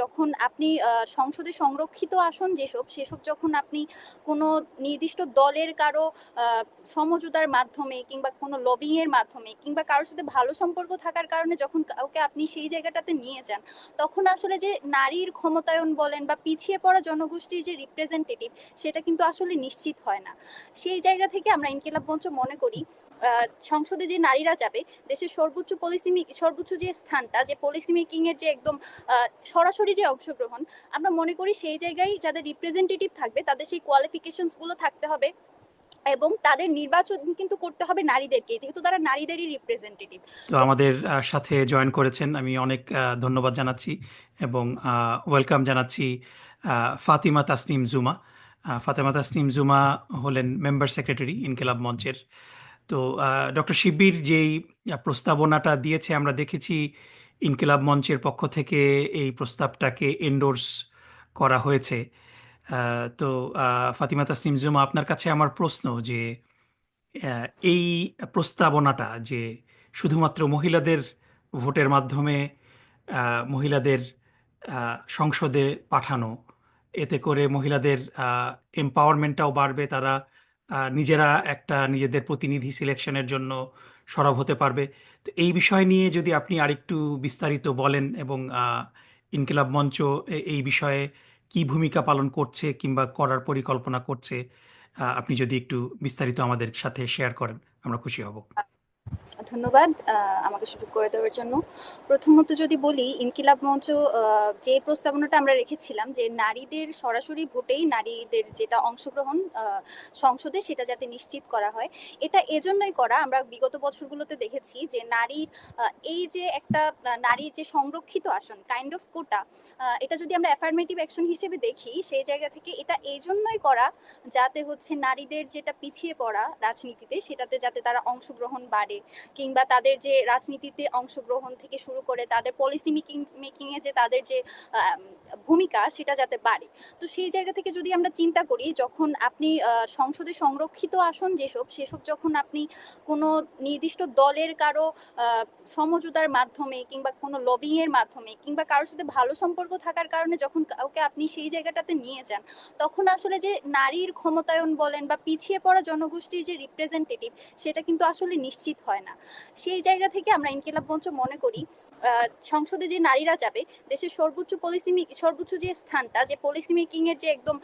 যখন আপনি সংসদে সংরক্ষিত আসন সেসব যখন আপনি কোনো নির্দিষ্ট দলের কারো সমঝোতার মাধ্যমে কিংবা কোনো লবিং এর মাধ্যমে কিংবা কারোর সাথে ভালো সম্পর্ক থাকার কারণে যখন কাউকে আপনি সেই জায়গাটাতে নিয়ে যান, তখন আসলে যে নারীর ক্ষমতায়ন বলেন বা পিছিয়ে পড়া জনগোষ্ঠীর যে রিপ্রেজেন্টেটিভ, সেটা কিন্তু আসলে নিশ্চিত হয় না। সেই জায়গা থেকে আমরা ইনকিলাব মঞ্চ মনে করি সংসদে যে নারীরা যাবে, দেশের সর্বোচ্চ যে স্থানটা, যে পলিসি মেকিং এর যে একদম সরাসরি যে অংশগ্রহণ, আমরা মনে করি সেই জায়গায় যাদের রিপ্রেজেন্টেটিভ থাকবে তাদের সেই কোয়ালিফিকেশনস গুলো থাকতে হবে এবং তাদের নির্বাচন কিন্তু করতে হবে নারীদেরকে, যেহেতু তারা নারীদেরই রিপ্রেজেন্টেটিভ। তো আমাদের সাথে জয়েন করেছেন, আমি অনেক ধন্যবাদ জানাচ্ছি এবং ওয়েলকাম জানাচ্ছি ফাতিমা তাসনিম জুমা। ফাতেমা তাসনিম জুমা হলেন মেম্বার সেক্রেটারি ইনকিলাব মঞ্চের। তো ডক্টর শিব্বির যেই প্রস্তাবনাটা দিয়েছে, আমরা দেখেছি ইনকিলাব মঞ্চের পক্ষ থেকে এই প্রস্তাবটাকে এন্ডোর্স করা হয়েছে। তো ফাতিমা তাসনিম জুমা, আপনার কাছে আমার প্রশ্ন যে এই প্রস্তাবনাটা যে শুধুমাত্র মহিলাদের ভোটের মাধ্যমে মহিলাদের সংসদে পাঠানো, এতে করে মহিলাদের এম্পাওয়ারমেন্টটাও বাড়বে, তারা নিজেরা একটা নিজেদের প্রতিনিধি সিলেকশনের জন্য সরব হতে পারবে। তো এই বিষয় নিয়ে যদি আপনি আরেকটু বিস্তারিত বলেন এবং ইনকিলাব মঞ্চ এই বিষয়ে কি ভূমিকা পালন করছে কিংবা করার পরিকল্পনা করছে, আপনি যদি একটু বিস্তারিত আমাদের সাথে শেয়ার করেন, আমরা খুশি হব। ধন্যবাদ আমাকে সুযোগ করে দেওয়ার জন্য। প্রথমত যদি বলি, ইনকিলাব মঞ্চ যে প্রস্তাবনাটা আমরা রেখেছিলাম যে নারীদের সরাসরি ভোটেই নারীদের যেটা অংশগ্রহণ সংসদে, সেটা যাতে নিশ্চিত করা হয়, এটা এজন্যই করা। আমরা বিগত বছরগুলোতে দেখেছি যে নারীর এই যে একটা নারীর যে সংরক্ষিত আসন, কাইন্ড অফ কোটা, এটা যদি আমরা অ্যাফার্মেটিভ অ্যাকশন হিসেবে দেখি, সেই জায়গা থেকে এটা এই জন্যই করা যাতে হচ্ছে নারীদের যেটা পিছিয়ে পড়া রাজনীতিতে, সেটাতে যাতে তারা অংশগ্রহণ বাড়ে, কিংবা তাদের যে রাজনীতিতে অংশগ্রহণ থেকে শুরু করে তাদের পলিসি মেকিং এ যে তাদের যে ভূমিকা, সেটা যাতে বাড়ে। তো সেই জায়গা থেকে যদি আমরা চিন্তা করি, যখন আপনি সংসদে সংরক্ষিত আসন সেসব যখন আপনি কোনো নির্দিষ্ট দলের কারো সমঝোতার মাধ্যমে কিংবা কোনো লবিং এর মাধ্যমে কিংবা কারোর সাথে ভালো সম্পর্ক থাকার কারণে যখন কাউকে আপনি সেই জায়গাটাতে নিয়ে যান, তখন আসলে যে নারীর ক্ষমতায়ন বলেন বা পিছিয়ে পড়া জনগোষ্ঠীর যে রিপ্রেজেন্টেটিভ, সেটা কিন্তু আসলে নিশ্চিত হয় না। সেই জায়গা থেকে আমরা ইনকিলাব মঞ্চ মনে করি সংসদে যে নারীরা যাবে, দেশের সর্বোচ্চ যে স্থানটা, যে পলিসি মেকিং এর যে একদম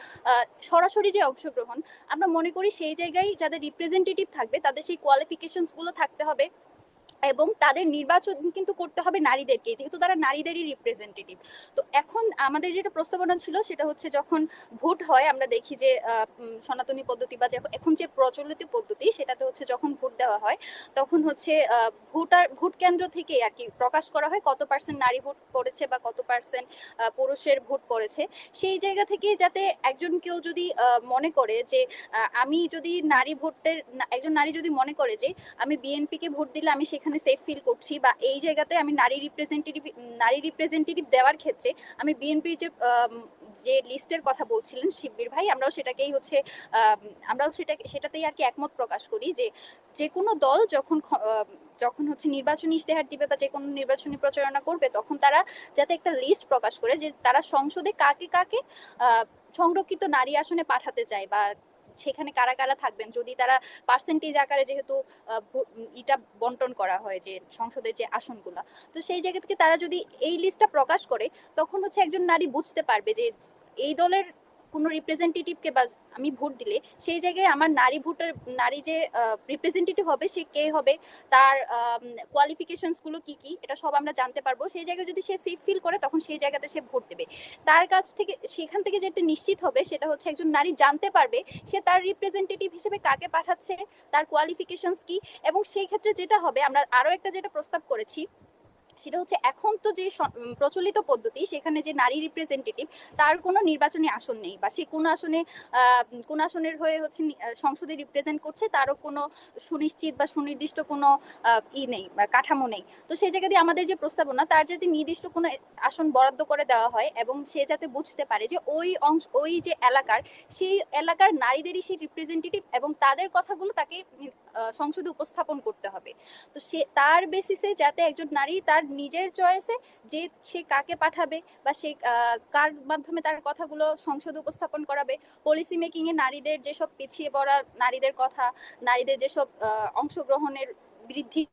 সরাসরি যে অংশগ্রহণ, আমরা মনে করি সেই জায়গায় যাদের রিপ্রেজেন্টেটিভ থাকবে তাদের সেই কোয়ালিফিকেশনস গুলো থাকতে হবে এবং তাদের নির্বাচন কিন্তু করতে হবে নারীদেরকে, যেহেতু তারা নারীদেরই রিপ্রেজেন্টেটিভ। তো এখন আমাদের যেটা প্রস্তাবনা ছিল সেটা হচ্ছে, যখন ভোট হয় আমরা দেখি যে সনাতনী পদ্ধতি বা এখন যে প্রচলিত পদ্ধতি, সেটাতে হচ্ছে যখন ভোট দেওয়া হয় তখন হচ্ছে ভোট কেন্দ্র থেকে আর কি প্রকাশ করা হয় কত পার্সেন্ট নারী ভোট পড়েছে বা কত পার্সেন্ট পুরুষের ভোট পড়েছে। সেই জায়গা থেকে যাতে একজন কেউ যদি মনে করে যে আমি যদি একজন নারী যদি মনে করে যে আমি বিএনপি কে ভোট দিলে আমি সেখানে সেফ ফিল করছি, বা এই জায়গাতে আমি নারী রিপ্রেজেন্টেটিভ দেওয়ার ক্ষেত্রে আমি বিএনপির যে লিস্টের কথা বলছিলেন শিব্বির ভাই, আমরাও সেটাতেই আর কি একমত প্রকাশ করি যে যে কোনো দল যখন হচ্ছে নির্বাচনী ইশতেহার দিবে বা যে কোনো নির্বাচনী প্রচারণা করবে, তখন তারা যাতে একটা লিস্ট প্রকাশ করে যে তারা সংসদে কাকে কাকে সংরক্ষিত নারী আসনে পাঠাতে চায় বা সেখানে কারা কারা থাকবেন, যদি তারা পার্সেন্টেজ আকারে যেহেতু এটা বন্টন করা হয় যে সংসদের যে আসনগুলো, তো সেই জায়গা থেকে তারা যদি এই লিস্টটা প্রকাশ করে, তখন হচ্ছে একজন নারী বুঝতে পারবে যে এই দলের কোনো রিপ্রেজেন্টেটিভকে বা আমি ভোট দিলে সেই জায়গায় আমার নারী যে রিপ্রেজেন্টেটিভ হবে সে কে হবে, তার কোয়ালিফিকেশনস গুলো কি কি, এটা সব আমরা জানতে পারবো। সেই জায়গায় যদি সে সেফ ফিল করে, তখন সেই জায়গাতে সে ভোট দেবে। তার কাছ থেকে সেখান থেকে যেটা নিশ্চিত হবে সেটা হচ্ছে একজন নারী জানতে পারবে সে তার রিপ্রেজেন্টেটিভ হিসেবে কাকে পাঠাচ্ছে, তার কোয়ালিফিকেশনস কি। এবং সেই ক্ষেত্রে যেটা হবে, আমরা আরো একটা যেটা প্রস্তাব করেছি সেটা হচ্ছে, এখন তো যে প্রচলিত পদ্ধতি, সেখানে যে নারী রিপ্রেজেন্টেটিভ তার কোনো নির্বাচনী আসন নেই, বা সে কোন আসনের হয়ে হচ্ছে সংসদে রিপ্রেজেন্ট করছে তারও কোনো সুনিশ্চিত বা সুনির্দিষ্ট কোনো নেই বা কাঠামো নেই। তো সেই জায়গা দিয়ে আমাদের যে প্রস্তাবনা, তার যাতে নির্দিষ্ট কোনো আসন বরাদ্দ করে দেওয়া হয় এবং সে যাতে বুঝতে পারে যে ওই যে এলাকার সেই এলাকার নারীদেরই সেই রিপ্রেজেন্টেটিভ এবং তাদের কথাগুলো তাকে সংসদে উপস্থাপন করতে হবে। তো সে তার বেসিসে যাতে একজন নারী তার নিজের চয়েসে যে সে কাকে পাঠাবে বা সে কার মাধ্যমে তার কথাগুলো সংসদে উপস্থাপন করাবে, পলিসি মেকিং এ নারীদের যেসব পিছিয়ে পড়া নারীদের কথা, নারীদের যেসব অংশগ্রহণের বৃদ্ধি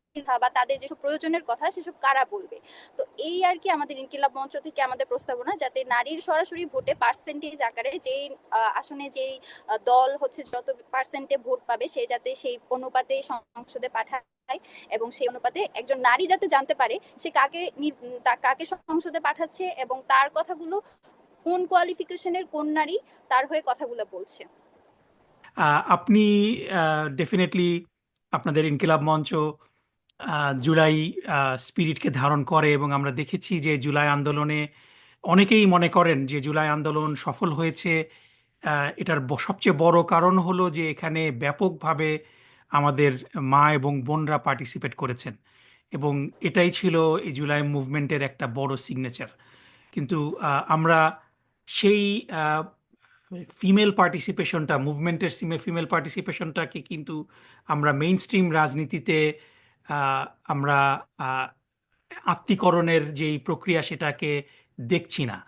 বা তাদের যেসব প্রয়োজনের কথা সেসব কারা বলবে। তো এই আর কি আমাদের ইনকিলাব মঞ্চ থেকে আমাদের প্রস্তাবনা, যাতে নারীর সরাসরি ভোটে পার্সেন্টেজ আকারে যেই আসনে যেই দল হচ্ছে যত পার্সেন্টে ভোট পাবে সে যাতে সেই অনুপাতে সংসদে পাঠায়, এবং সেই অনুপাতে একজন নারী যাতে জানতে পারে সে কাকে সংসদে পাঠাচ্ছে এবং তার কথাগুলো কোন কোয়ালিফিকেশনের কোন নারী তার হয়ে কথাগুলো বলছে। আপনি ডেফিনেটলি আপনাদের ইনকিলাব মঞ্চ জুলাই স্পিরিটকে ধারণ করে, এবং আমরা দেখেছি যে জুলাই আন্দোলনে অনেকেই মনে করেন যে জুলাই আন্দোলন সফল হয়েছে। এটার সবচেয়ে বড় কারণ হলো যে এখানে ব্যাপকভাবে আমাদের মা এবং বোনরা পার্টিসিপেট করেছেন, এবং এটাই ছিল এই জুলাই মুভমেন্টের একটা বড় সিগনেচার। কিন্তু আমরা সেই ফিমেল পার্টিসিপেশনটা, মুভমেন্টের ফিমেল পার্টিসিপেশনটাকে কিন্তু আমরা মেইন স্ট্রিম রাজনীতিতে আমরা আত্মীকরণের যেই প্রক্রিয়া সেটাকে দেখছি না।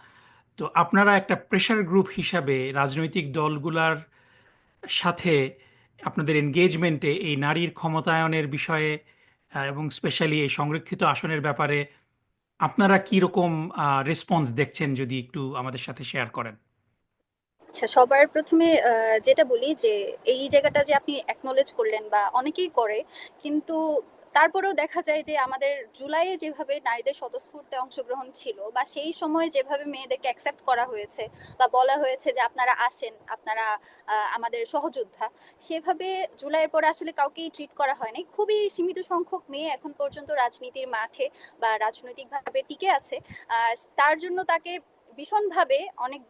তো আপনারা একটা প্রেশার গ্রুপ হিসাবে রাজনৈতিক দলগুলার সাথে আপনাদের এনগেজমেন্টে এই নারীর ক্ষমতায়নের বিষয়ে এবং স্পেশালি এই সংরক্ষিত আসনের ব্যাপারে আপনারা কি রকম রেসপন্স দেখছেন, যদি একটু আমাদের সাথে শেয়ার করেন। আচ্ছা, সবার প্রথমে যেটা বলি যে এই জায়গাটা যে আপনি অ্যাকনলেজ করলেন বা অনেকেই করে, কিন্তু তারপরেও দেখা যায় যে আমাদের জুলাইয়ে যেভাবে নারীদের স্বতঃস্ফূর্তে অংশগ্রহণ ছিল বা সেই সময় যেভাবে মেয়েদেরকে অ্যাকসেপ্ট করা হয়েছে বা বলা হয়েছে যে আপনারা আসেন, আপনারা আমাদের সহযোদ্ধা, সেভাবে জুলাইয়ের পরে আসলে কাউকেই ট্রিট করা হয়নি। খুবই সীমিত সংখ্যক মেয়ে এখন পর্যন্ত রাজনীতির মাঠে বা রাজনৈতিকভাবে টিকে আছে। তার জন্য তাকে ভীষণভাবে অনেক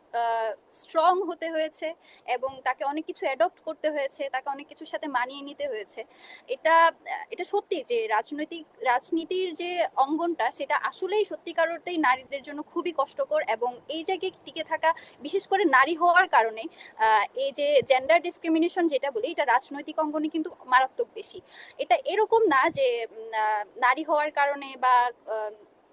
স্ট্রং হতে হয়েছে এবং তাকে অনেক কিছু অ্যাডপ্ট করতে হয়েছে, তাকে অনেক কিছুর সাথে মানিয়ে নিতে হয়েছে। এটা এটা সত্যি যে রাজনীতির যে অঙ্গনটা সেটা আসলেই সত্যিকার অর্থেই নারীদের জন্য খুবই কষ্টকর, এবং এই জায়গায় টিকে থাকা বিশেষ করে নারী হওয়ার কারণে এই যে জেন্ডার ডিসক্রিমিনেশন যেটা বলি, এটা রাজনৈতিক অঙ্গনে কিন্তু মারাত্মক বেশি। এটা এরকম না যে নারী হওয়ার কারণে বা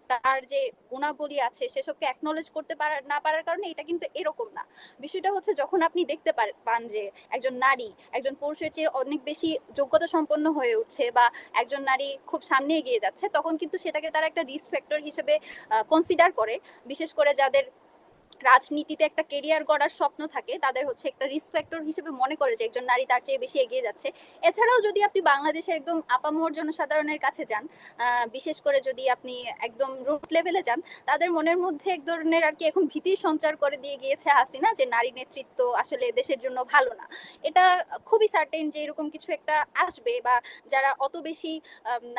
তার যে গুণাবলী আছে সেসবকে অ্যাকনলেজ করতে না পারার কারণে, এটা কিন্তু এরকম না। বিষয়টা হচ্ছে যখন আপনি দেখতে পান যে একজন নারী একজন পুরুষের চেয়ে অনেক বেশি যোগ্যতা সম্পন্ন হয়ে উঠছে বা একজন নারী খুব সামনে এগিয়ে যাচ্ছে, তখন কিন্তু সেটাকে তারা একটা রিস্ক ফ্যাক্টর হিসেবে কনসিডার করে। বিশেষ করে যাদের রাজনীতিতে একটা কেরিয়ার গড়ার স্বপ্ন থাকে, তাদের হচ্ছে একটা রিস্ক ফ্যাক্টর হিসেবে মনে করে যে একজন নারী তার চেয়ে বেশি এগিয়ে যাচ্ছে। এছাড়াও যদি আপনি বাংলাদেশের একদম আপামর জনসাধারণের কাছে যান, বিশেষ করে যদি আপনি একদম রুট লেভেলে যান, তাদের মনের মধ্যে এক ধরনের আর কি এখন ভীতির সঞ্চার করে দিয়ে গিয়েছে হাসিনা যে নারী নেতৃত্ব আসলে দেশের জন্য ভালো না। এটা খুবই সার্টেন যে এরকম কিছু একটা আসবে, বা যারা অত বেশি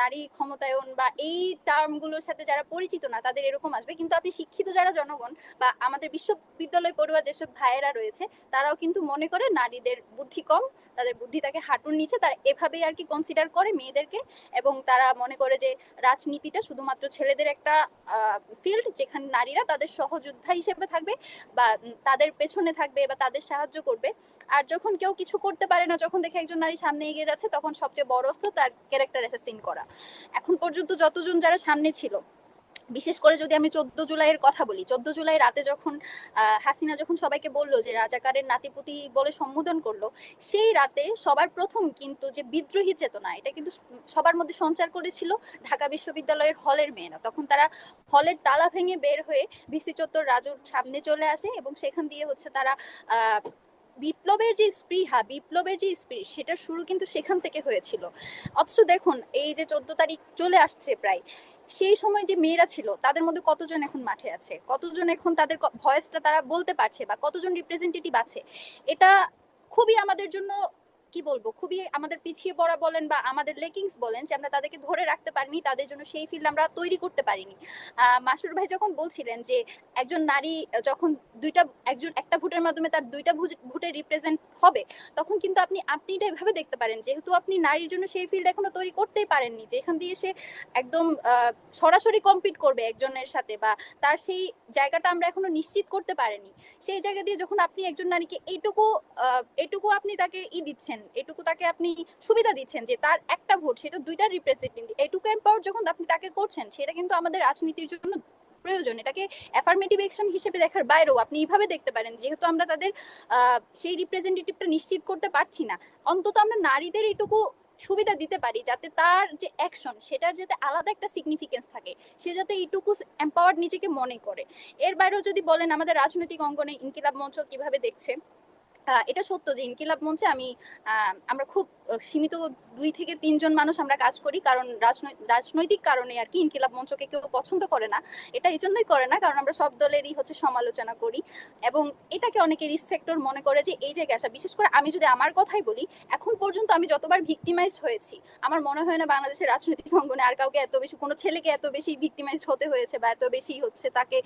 নারী ক্ষমতায়ন বা এই টার্মগুলোর সাথে যারা পরিচিত না তাদের এরকম আসবে। কিন্তু আপনি শিক্ষিত যারা জনগণ বা আমাদের বিশ্ববিদ্যালয় পড়ুয়া যেসব ভাইয়েরা রয়েছে, তারাও কিন্তু মনে করে নারীদের বুদ্ধি কম, তাদের বুদ্ধি তাকে হাঁটুর নিচে, তারা এভাবেই আর কি কনসিডার করে মেয়েদেরকে। এবং তারা মনে করে যে রাজনীতিটা শুধুমাত্র ছেলেদের একটা ফিল্ড, যেখানে নারীরা তাদের সহযোদ্ধা হিসেবে থাকবে বা তাদের পেছনে থাকবে বা তাদের সাহায্য করবে। আর যখন কেউ কিছু করতে পারে না, যখন দেখে একজন নারী সামনে এগিয়ে যাচ্ছে, তখন সবচেয়ে বড় অস্ত্র তার ক্যারেক্টার অ্যাসাসিন করা। এখন পর্যন্ত যতজন যারা সামনে ছিল, বিশেষ করে যদি আমি 14 জুলাইয়ের কথা বলি, 14 জুলাই রাতে যখন হাসিনা যখন সবাইকে বললো যে রাজাকারের নাতিপুতি বলে সম্বোধন করলো, সেই রাতে সবার প্রথম কিন্তু যে বিদ্রোহী চেতনা, এটা কিন্তু সবার মধ্যে সঞ্চার করেছিল ঢাকা বিশ্ববিদ্যালয়ের হলের মেয়েরা। তখন তারা হলের তালা ভেঙে বের হয়ে ভিসি চত্বর রাজুর সামনে চলে আসে এবং সেখান দিয়ে হচ্ছে তারা বিপ্লবের যে স্পৃহা, বিপ্লবের যে স্পিরিট, সেটা শুরু কিন্তু সেখান থেকে হয়েছিল। অথচ দেখুন এই যে 14 তারিখ চলে আসছে প্রায়, সেই সময় যে মেয়েরা ছিল তাদের মধ্যে কতজন এখন মাঠে আছে, কতজন এখন তাদের ভয়েসটা তারা বলতে পারছে বা কতজন রিপ্রেজেন্টেটিভ আছে। এটা খুবই আমাদের জন্য কি বলবো, খুবই আমাদের পিছিয়ে পড়া বলেন বা আমাদের লেকিংস বলেন যে আমরা তাদেরকে ধরে রাখতে পারিনি, তাদের জন্য সেই ফিল্ড আমরা তৈরি করতে পারিনি। মাসুর ভাই যখন বলছিলেন যে একজন নারী যখন একটা ভোটের মাধ্যমে তার দুইটা ভোটে রিপ্রেজেন্ট হবে, তখন কিন্তু আপনি এটা এভাবে দেখতে পারেন, যেহেতু আপনি নারীর জন্য সেই ফিল্ড এখনো তৈরি করতেই পারেননি যেখান দিয়ে সে একদম সরাসরি কম্পিট করবে একজনের সাথে, বা তার সেই জায়গাটা আমরা এখনো নিশ্চিত করতে পারিনি। সেই জায়গা দিয়ে যখন আপনি একজন নারীকে এইটুকু আপনি তাকে দিচ্ছেন এটুকু তাকে আপনি সুবিধা দিচ্ছেন যে তার একটা ভোট সেটা দুইটা রিপ্রেজেন্টেটিভ, এটুকু এম্পাওয়ার যখন আপনি তাকে করছেন, সেটা কিন্তু আমাদের রাজনীতির জন্য প্রয়োজন। এটাকে অ্যাফার্মেটিভ অ্যাকশন হিসেবে দেখার বাইরেও আপনি এইভাবে দেখতে পারেন, যেহেতু আমরা তাদের সেই রিপ্রেজেন্টেটিভটা নিশ্চিত করতে পারছি না, অন্তত আমরা নারীদের এইটুকু সুবিধা দিতে পারি যাতে তার যে অ্যাকশন সেটার যাতে আলাদা একটা সিগনিফিকেন্স থাকে, সে যাতে এইটুকু এম্পাওয়ার্ড নিজেকে মনে করে। এর বাইরেও যদি বলেন আমাদের রাজনৈতিক অঙ্গনে ইনকিলাব মঞ্চ কিভাবে দেখছে, এটা সত্য যে ইনকিলাব মঞ্চে আমরা খুব সীমিত 2 থেকে 3 জন মানুষ আমরা কাজ করি, কারণ রাজনৈতিক কারণে আর কি ইনকিলাব মঞ্চকে কেউ পছন্দ করে না। এটা এই জন্যই করে না কারণ আমরা সব দলেরই হচ্ছে সমালোচনা করি, এবং এটাকে অনেকে রিস্ক ফ্যাক্টর মনে করে যে এই জায়গায় আসা। বিশেষ করে আমি যদি আমার কথাই বলি, এখন পর্যন্ত আমি যতবার ভিক্টিমাইজ হয়েছি, আমার মনে হয় না বাংলাদেশের রাজনৈতিক অঙ্গনে আর কাউকে এত বেশি, কোনো ছেলেকে এত বেশি ভিক্টিমাইজ হতে হয়েছে বা এত বেশি হচ্ছে তাকে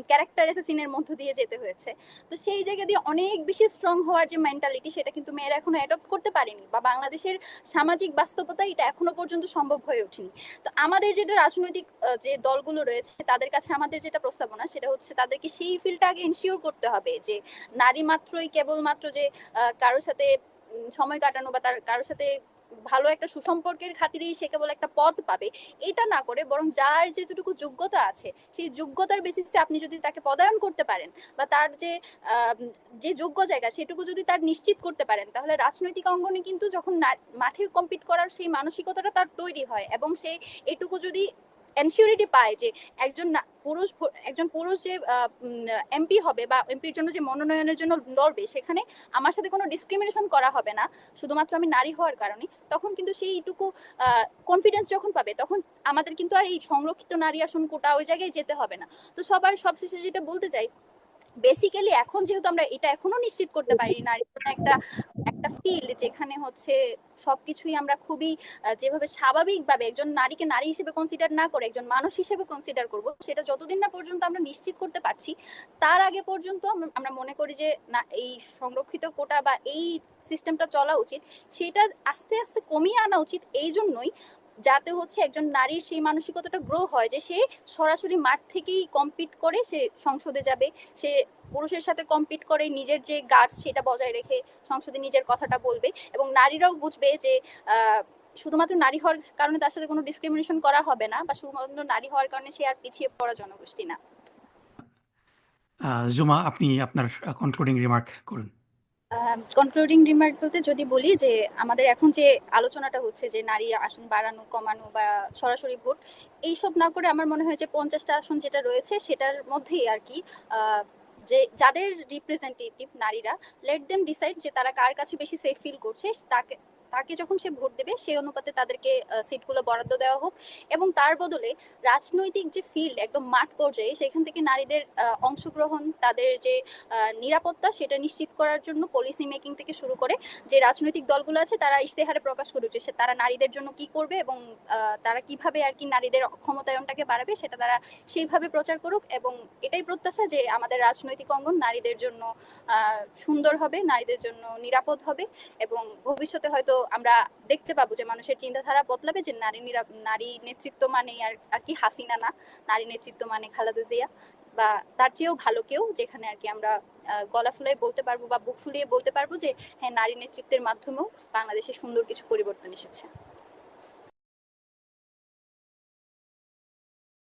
ক্যারেক্টার অ্যাসাসিনের মধ্য দিয়ে যেতে হয়েছে। তো সেই জায়গা দিয়ে অনেক বেশি স্ট্রং হওয়ার যে মেন্টালিটি, সেটা কিন্তু মেয়েরা এখনো অ্যাডপ্ট করতে পারেনি, বা বাংলাদেশের সামাজিক বাস্তবতা এটা এখনো পর্যন্ত সম্ভব হয়ে ওঠেনি। তো আমাদের যেটা রাজনৈতিক যে দলগুলো রয়েছে তাদের কাছে আমাদের যেটা প্রস্তাবনা, সেটা হচ্ছে তাদেরকে সেই ফিল্ডটা আগে এনশিওর করতে হবে যে নারী মাত্রই কেবলমাত্র যে কারোর সাথে সময় কাটানো বা তার কারোর সাথে ভালো একটা সুসম্পর্কের খাতিরেই সে কেবল একটা পদ পাবে, এটা না করে বরং যার যেটুকু যোগ্যতা আছে সেই যোগ্যতার বেসিসে আপনি যদি তাকে পদায়ন করতে পারেন, বা তার যে যোগ্য জায়গা সেটুকু যদি তার নিশ্চিত করতে পারেন, তাহলে রাজনৈতিক অঙ্গনে কিন্তু যখন মাঠে কম্পিট করার সেই মানসিকতাটা তার তৈরি হয়, এবং সে এটুকু যদি এনসিউরিটি পায় যে একজন পুরুষ যে এমপি হবে বা এমপির জন্য যে মনোনয়নের জন্য লড়বে, সেখানে আমার সাথে কোনো ডিসক্রিমিনেশন করা হবে না শুধুমাত্র আমি নারী হওয়ার কারণে, তখন কিন্তু সেইটুকু কনফিডেন্স যখন পাবে, তখন আমাদের কিন্তু আর এই সংরক্ষিত নারী আসন কোটা ওই জায়গায় যেতে হবে না। তো সবার সবশেষে যেটা বলতে চাই, বেসিক্যালি এখন যেহেতু আমরা এটা এখনো নিশ্চিত করতে পারি নারীর জন্য একটা একটা ফিল্ড যেখানে হচ্ছে সবকিছুই আমরা খুবই যেভাবে স্বাভাবিকভাবে একজন নারীকে নারী হিসেবে কনসিডার না করে একজন মানুষ হিসেবে কনসিডার করব, সেটা যতদিন না পর্যন্ত আমরা নিশ্চিত করতে পারছি, তার আগে পর্যন্ত আমরা মনে করি যে না, এই সংরক্ষিত কোটা বা এই সিস্টেমটা চলা উচিত। সেটা আস্তে আস্তে কমিয়ে আনা উচিত, এই জন্যই যাতে হচ্ছে একজন নারীর সেই মানসিকতাটা গ্রো হয় যে সে সরাসরি মাঠ থেকেই কম্পিট করে সে সংসদে যাবে, সে পুরুষের সাথে কম্পিট করে নিজের যে গার্ডস সেটা বজায় রেখে সংসদে নিজের কথাটা বলবে, এবং নারীরাও বুঝবে যে শুধুমাত্র নারী হওয়ার কারণে তার সাথে কোনো ডিসক্রিমিনেশন করা হবে না, বা শুধুমাত্র নারী হওয়ার কারণে সে আর পিছিয়ে পড়া জনগোষ্ঠী না। জুমা, আপনি আপনার কনক্লুডিং রিমার্ক করুন। কনক্লুডিং রিমার্ক বলতে যদি বলি যে আমাদের এখন যে আলোচনাটা হচ্ছে যে নারী আসন বাড়ানো কমানো বা সরাসরি ভোট, এইসব না করে আমার মনে হয় যে 50টা আসন যেটা রয়েছে সেটার মধ্যেই আর কি যে যাদের রিপ্রেজেন্টেটিভ নারীরা, লেট দেম ডিসাইড যে তারা কার কাছে বেশি সেফ ফিল করছে, তাকে তাকে যখন সে ভোট দেবে সেই অনুপাতে তাদেরকে সিটগুলো বরাদ্দ দেওয়া হোক, এবং তার বদলে রাজনৈতিক যে ফিল্ড একদম মাঠ পর্যায়ে সেখান থেকে নারীদের অংশগ্রহণ, তাদের যে নিরাপত্তা সেটা নিশ্চিত করার জন্য পলিসি মেকিং থেকে শুরু করে যে রাজনৈতিক দলগুলো আছে তারা ইশতেহারে প্রকাশ করুক যে তারা নারীদের জন্য কি করবে, এবং তারা কিভাবে আর কি নারীদের ক্ষমতায়নটাকে বাড়াবে সেটা তারা সেইভাবে প্রচার করুক। এবং এটাই প্রত্যাশা যে আমাদের রাজনৈতিক অঙ্গন নারীদের জন্য সুন্দর হবে, নারীদের জন্য নিরাপদ হবে, এবং ভবিষ্যতে হয়তো আমরা দেখতে পাবো যে মানুষের চিন্তাধারা বদলাবে, যে নারী নেতৃত্ব মানে আর কি হাসিনা না, নারী নেতৃত্ব মানে খালেদা জিয়া বা তার চেয়েও ভালো কেউ, যেখানে আর কি আমরা গলা ফুলিয়ে বলতে পারবো বা বুক ফুলিয়ে বলতে পারবো যে হ্যাঁ, নারী নেতৃত্বের মাধ্যমেও বাংলাদেশে সুন্দর কিছু পরিবর্তন এসেছে।